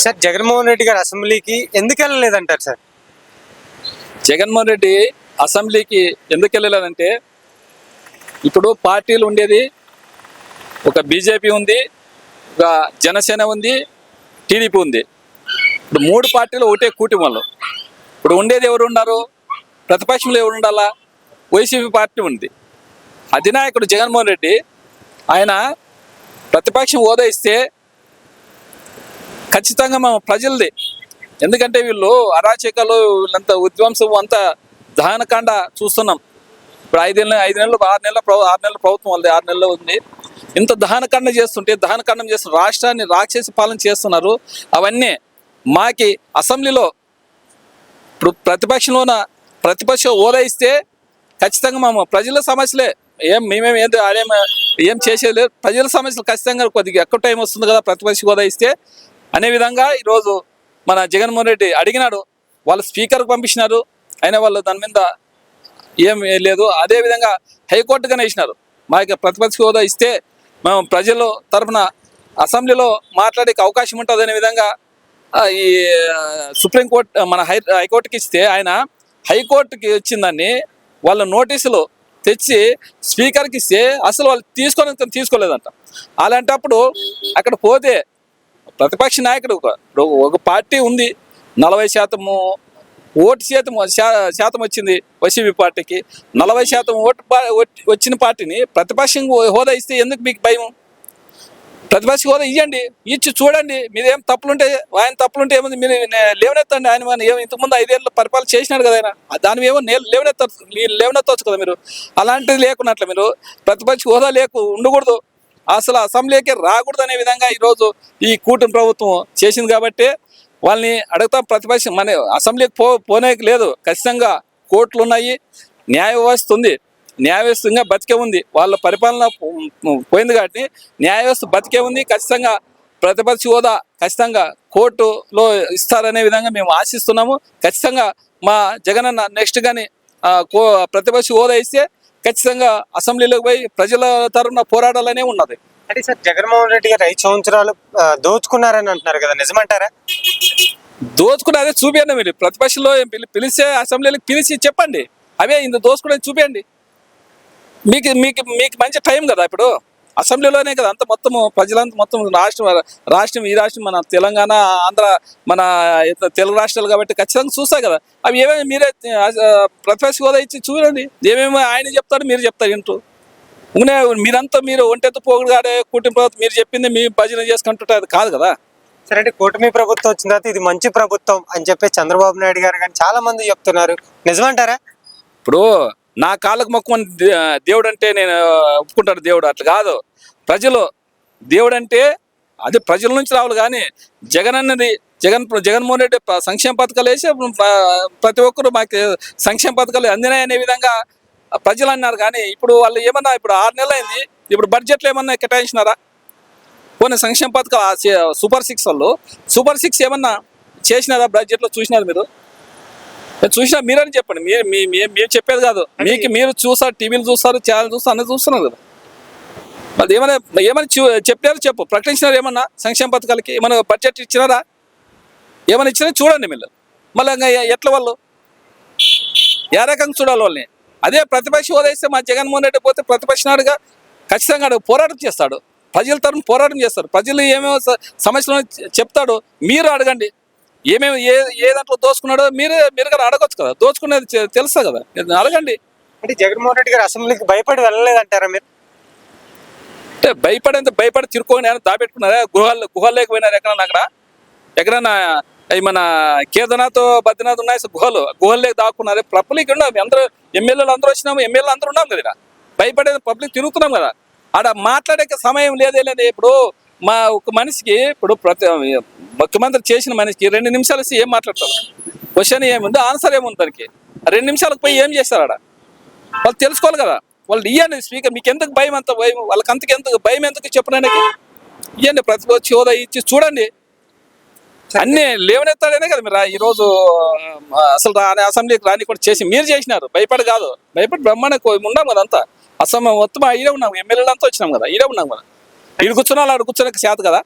Sir Jaganmohan Reddy గారు అసెంబ్లీకి ఎందుకు వెళ్ళలేదంటారు సార్? జగన్మోహన్ రెడ్డి అసెంబ్లీకి ఎందుకు వెళ్ళలేదంటే, ఇప్పుడు పార్టీలు ఉండేది ఒక బీజేపీ ఉంది, ఒక జనసేన ఉంది, టీడీపీ ఉంది. ఇప్పుడు మూడు పార్టీలు ఒకటే కూటమిలో. ఇప్పుడు ఉండేది ఎవరు ఉన్నారు? ప్రతిపక్షంలో ఎవరు ఉండాలా? వైసీపీ పార్టీ ఉంది. అధినాయకుడు జగన్మోహన్ రెడ్డి ఆయన ప్రతిపక్షం హోదా ఇస్తే ఖచ్చితంగా మనం ప్రజలది. ఎందుకంటే వీళ్ళు అరాచకాలు, వీళ్ళంతా విధ్వంసం, అంతా దహనకాండ చూస్తున్నాం. ఇప్పుడు 6 నెలలు 6 నెలల ప్రభుత్వం వాళ్ళది, 6 నెలలు ఉంది. ఇంత దహనకాండం చేస్తున్నారు, రాష్ట్రాన్ని రాక్షసి పాలన చేస్తున్నారు. అవన్నీ మాకి అసెంబ్లీలో ఇప్పుడు ప్రతిపక్ష హోదా ఇస్తే ఖచ్చితంగా మేము ప్రజల సమస్యలే, మేమేం ఏం చేసేది లేదు. ప్రజల సమస్యలు ఖచ్చితంగా కొద్దిగా ఎక్కువ టైం వస్తుంది కదా ప్రతిపక్ష హోదా ఇస్తే అనే విధంగా ఈరోజు మన జగన్మోహన్ రెడ్డి అడిగినాడు. వాళ్ళు స్పీకర్కి పంపించినారు, అయినా వాళ్ళు దాని మీద ఏం లేదు. అదేవిధంగా హైకోర్టుగానే ఇచ్చినారు. మాకు ప్రతిపక్ష హోదా ఇస్తే మేము ప్రజల తరఫున అసెంబ్లీలో మాట్లాడే అవకాశం ఉంటుంది అనే విధంగా ఈ సుప్రీంకోర్టు మన హైకోర్టుకి ఇస్తే, ఆయన హైకోర్టుకి వచ్చిందాన్ని వాళ్ళ నోటీసులు తెచ్చి స్పీకర్కి ఇస్తే అసలు వాళ్ళు తీసుకోలేదంట. అలాంటప్పుడు అక్కడ పోతే ప్రతిపక్ష నాయకుడు ఒక పార్టీ ఉంది, 40% ఓటు శాతం వచ్చింది వైసీపీ పార్టీకి. 40% ఓటు వచ్చిన పార్టీని ప్రతిపక్షం హోదా ఇస్తే ఎందుకు మీకు భయం? ప్రతిపక్ష హోదా ఇవ్వండి, ఇచ్చి చూడండి. మీరేం తప్పులుంటే, ఆయన తప్పులుంటే ఏముంది మీరు లేవనెత్తండి. ఆయన ఇంతకుముందు 5 ఏళ్ళు పరిపాలన చేసినాడు కదా, ఆయన దాని ఏమో లేవనెత్తవచ్చు కదా మీరు. అలాంటిది లేకున్నట్లు మీరు ప్రతిపక్ష హోదా ఉండకూడదు, అసలు అసెంబ్లీకి రాకూడదు అనే విధంగా ఈరోజు ఈ కూటమి ప్రభుత్వం చేసింది. కాబట్టి వాళ్ళని అడుగుతాం, ప్రతిపక్షం మన అసెంబ్లీకి పోనే లేదు. ఖచ్చితంగా కోర్టులు ఉన్నాయి, న్యాయ వ్యవస్థ ఉంది, న్యాయ వ్యవస్థ ఇంకా బతికే ఉంది. వాళ్ళ పరిపాలన పోయింది కాబట్టి న్యాయ వ్యవస్థ బతికే ఉంది. ఖచ్చితంగా ప్రతిపక్ష హోదా ఖచ్చితంగా కోర్టులో ఇస్తారనే విధంగా మేము ఆశిస్తున్నాము. ఖచ్చితంగా మా జగనన్న నెక్స్ట్ కానీ ప్రతిపక్ష హోదా ఇస్తే ఖచ్చితంగా అసెంబ్లీలోకి పోయి ప్రజల తరఫున పోరాడాలనే ఉన్నది. అంటే సార్ జగన్మోహన్ రెడ్డి గారు 5 సంవత్సరాలు దోచుకున్నారని అంటున్నారు కదా, నిజమంటారా? దోచుకున్నదే చూపించండి. మీరు ప్రతిపక్షంలో పిలిస్తే అసెంబ్లీలకు పిలిచి చెప్పండి, అవే ఇంత దోచుకునేది చూపించండి. మీకు మీకు మీకు మంచి టైం కదా, ఇప్పుడు అసెంబ్లీలోనే కదా అంత మొత్తము ప్రజలంతా మొత్తం రాష్ట్రం ఈ రాష్ట్రం మన తెలంగాణ, ఆంధ్ర, మన తెలుగు రాష్ట్రాలు కాబట్టి ఖచ్చితంగా చూస్తాయి కదా. అవి ఏమేమి మీరే ప్రతిపక్ష హోదా ఇచ్చి చూడండి, ఏమేమి ఆయన చెప్తాడు మీరు చెప్తారు ఇంటూ మీరంతా మీరు ఒంటెత్తు పోగుడుగాడే కూటమి ప్రభుత్వం మీరు చెప్పింది మీ భజన చేసుకుంటుంటే అది కాదు కదా. సరే, అంటే కూటమి ప్రభుత్వం వచ్చిన తర్వాత ఇది మంచి ప్రభుత్వం అని చెప్పి చంద్రబాబు నాయుడు గారు కానీ చాలా మంది చెప్తున్నారు, నిజమంటారా? ఇప్పుడు నా కాళ్ళకు మొక్కుమని దేవుడు అంటే నేను ఒప్పుకుంటాను. దేవుడు అట్లా కాదు, ప్రజలు దేవుడు అంటే అది ప్రజల నుంచి రావాలి. కానీ జగన్మోహన్ రెడ్డి సంక్షేమ పథకాలు వేసి ప్రతి ఒక్కరు మాకు సంక్షేమ పథకాలు అందినాయి అనే విధంగా ప్రజలు అన్నారు. కానీ ఇప్పుడు వాళ్ళు ఏమన్నా, ఇప్పుడు 6 నెలలు అయింది, ఇప్పుడు బడ్జెట్లో ఏమన్నా కేటాయించినారా? పోనీ సంక్షేమ పథకాలు సూపర్ 6 వాళ్ళు సూపర్ 6 ఏమన్నా చేసినారా బడ్జెట్లో? చూసినారు మీరు? చూసినా మీరని చెప్పండి. మీరు చెప్పేది కాదు, మీరు చూసారు, టీవీలు చూస్తారు, ఛానల్ చూస్తారు, అన్నీ చూస్తున్నారు కదా. వాళ్ళు ఏమైనా చెప్పారు, చెప్పు ప్రకటించినారు ఏమన్నా? సంక్షేమ పథకాలకి ఏమైనా బడ్జెట్ ఇచ్చినారా? ఏమైనా ఇచ్చినా చూడండి మీరు. మళ్ళీ ఎట్లా వాళ్ళు ఏ రకంగా చూడాలి వాళ్ళని? అదే ప్రతిపక్ష హోదా ఇస్తే మా జగన్మోహన్ రెడ్డి పోతే ప్రతిపక్షనాడుగా ఖచ్చితంగా పోరాటం చేస్తాడు, ప్రజల తరఫున పోరాటం చేస్తారు. ప్రజలు ఏమేమో సమస్యలు చెప్తాడు, మీరు అడగండి. ఏమేమి ఏ దాంట్లో దోచుకున్నాడో మీరు కానీ అడగొచ్చు కదా, దోచుకునేది తెలుసా కదా, అడగండి. అంటే జగన్మోహన్ రెడ్డి గారు అసెంబ్లీకి భయపడి వెళ్ళలేదంటారా మీరు? అంటే భయపడి తిరుక్కొని దాపెట్టుకున్నారా? గుహల్లోకి పోయినారు ఎక్కడన్నా మన కేదార్నాథ్, బద్రీనాథ్ ఉన్నాయి గుహల్లోకి దాక్కున్నారు. పబ్లిక్ ఉన్నాం, అందరూ ఎమ్మెల్యేలు అందరూ వచ్చినాము, ఎమ్మెల్యేలు అందరూ ఉన్నాం కదా. భయపడేది పబ్లిక్ తిరుగుతున్నాం కదా, ఆడ మాట్లాడే సమయం లేదే. ఇప్పుడు మా ఒక మనిషికి, ఇప్పుడు ముఖ్యమంత్రి చేసిన మనిషికి 2 నిమిషాలు ఏం మాట్లాడతారు? క్వశ్చన్ ఏముంది, ఆన్సర్ ఏముంది దానికి? 2 నిమిషాలకు పోయి ఏం చేస్తారు ఆడ? వాళ్ళు తెలుసుకోవాలి కదా. వాళ్ళు ఇవ్వండి స్పీకర్, మీకు ఎందుకు భయం? అంత భయం వాళ్ళకి, ఎందుకు భయం ఎందుకు చెప్పడానికి? ఇవ్వండి, ప్రతిపక్ష హోదా ఇచ్చి చూడండి. అన్నీ లేవనెత్తాడనే కదా మీరు ఈరోజు అసలు అసెంబ్లీకి రాని కూడా చేసి మీరు చేసినారు. భయపడి కాదు, భయపడి బ్రహ్మాండ ఉన్నాం కదా అంతా. మొత్తం ఈడే ఉన్నాం, ఎమ్మెల్యేలు అంతా వచ్చినాం కదా, ఈడే ఉన్నాం కదా. ఈడు కూర్చున్నా ఆడు కూర్చోడానికి చేత కదా.